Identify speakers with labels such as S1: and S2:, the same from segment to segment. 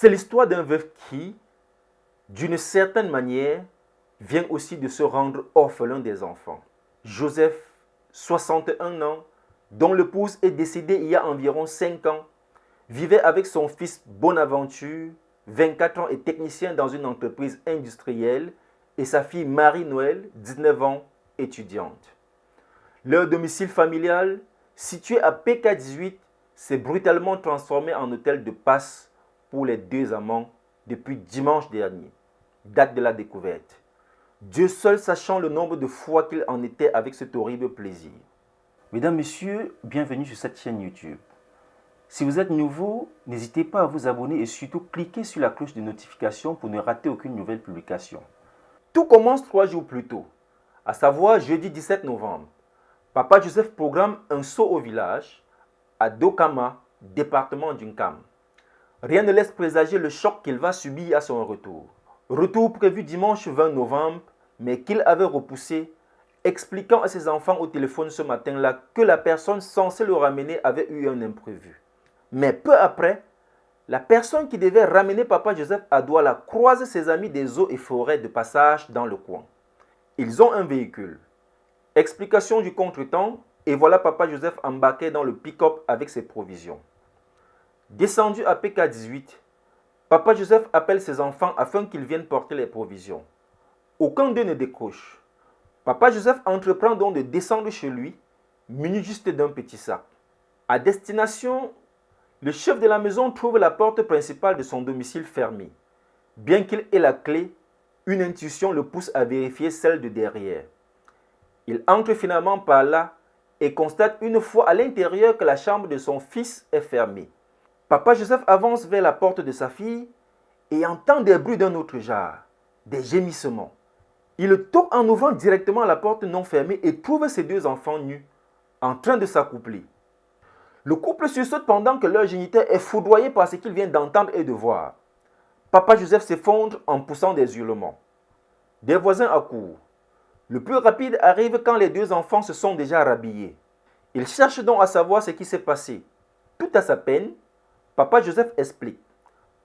S1: C'est l'histoire d'un veuf qui, d'une certaine manière, vient aussi de se rendre orphelin des enfants. Joseph, 61 ans, dont l'épouse est décédée il y a environ 5 ans, vivait avec son fils Bonaventure, 24 ans et technicien dans une entreprise industrielle, et sa fille Marie-Noël, 19 ans, étudiante. Leur domicile familial, situé à PK18, s'est brutalement transformé en hôtel de passe pour les deux amants depuis dimanche dernier, date de la découverte. Dieu seul sachant le nombre de fois qu'il en était avec cet horrible plaisir.
S2: Mesdames, Messieurs, bienvenue sur cette chaîne YouTube. Si vous êtes nouveau, n'hésitez pas à vous abonner et surtout cliquez sur la cloche de notification pour ne rater aucune nouvelle publication.
S1: Tout commence 3 jours plus tôt, à savoir jeudi 17 novembre. Papa Joseph programme un saut au village, à Dokama, département d'Unkam. Rien ne laisse présager le choc qu'il va subir à son retour. Retour prévu dimanche 20 novembre, mais qu'il avait repoussé, expliquant à ses enfants au téléphone ce matin-là que la personne censée le ramener avait eu un imprévu. Mais peu après, la personne qui devait ramener Papa Joseph à Douala croise ses amis des eaux et forêts de passage dans le coin. Ils ont un véhicule. Explication du contretemps, et voilà Papa Joseph embarqué dans le pick-up avec ses provisions. Descendu à PK18, Papa Joseph appelle ses enfants afin qu'ils viennent porter les provisions. Aucun d'eux ne décroche. Papa Joseph entreprend donc de descendre chez lui, muni juste d'un petit sac. À destination, le chef de la maison trouve la porte principale de son domicile fermée. Bien qu'il ait la clé, une intuition le pousse à vérifier celle de derrière. Il entre finalement par là et constate une fois à l'intérieur que la chambre de son fils est fermée. Papa Joseph avance vers la porte de sa fille et entend des bruits d'un autre genre, des gémissements. Il toque en ouvrant directement la porte non fermée et trouve ses deux enfants nus, en train de s'accoupler. Le couple sursaute pendant que leur géniteur est foudroyé par ce qu'il vient d'entendre et de voir. Papa Joseph s'effondre en poussant des hurlements. Des voisins accourent. Le plus rapide arrive quand les deux enfants se sont déjà rhabillés. Il cherche donc à savoir ce qui s'est passé. Tout à sa peine, Papa Joseph explique,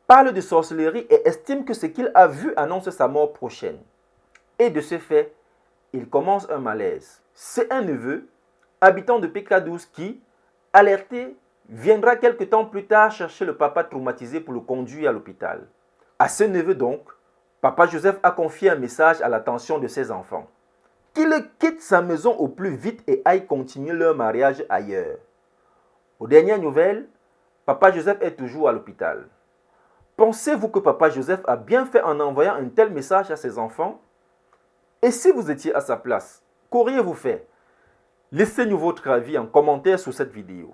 S1: parle de sorcellerie et estime que ce qu'il a vu annonce sa mort prochaine. Et de ce fait, il commence un malaise. C'est un neveu, habitant de PK12 qui, alerté, viendra quelque temps plus tard chercher le papa traumatisé pour le conduire à l'hôpital. À ce neveu donc, Papa Joseph a confié un message à l'attention de ses enfants. Qu'il quitte sa maison au plus vite et aille continuer leur mariage ailleurs. Aux dernières nouvelles, Papa Joseph est toujours à l'hôpital. Pensez-vous que Papa Joseph a bien fait en envoyant un tel message à ses enfants? Et si vous étiez à sa place, qu'auriez-vous fait? Laissez-nous votre avis en commentaire sous cette vidéo.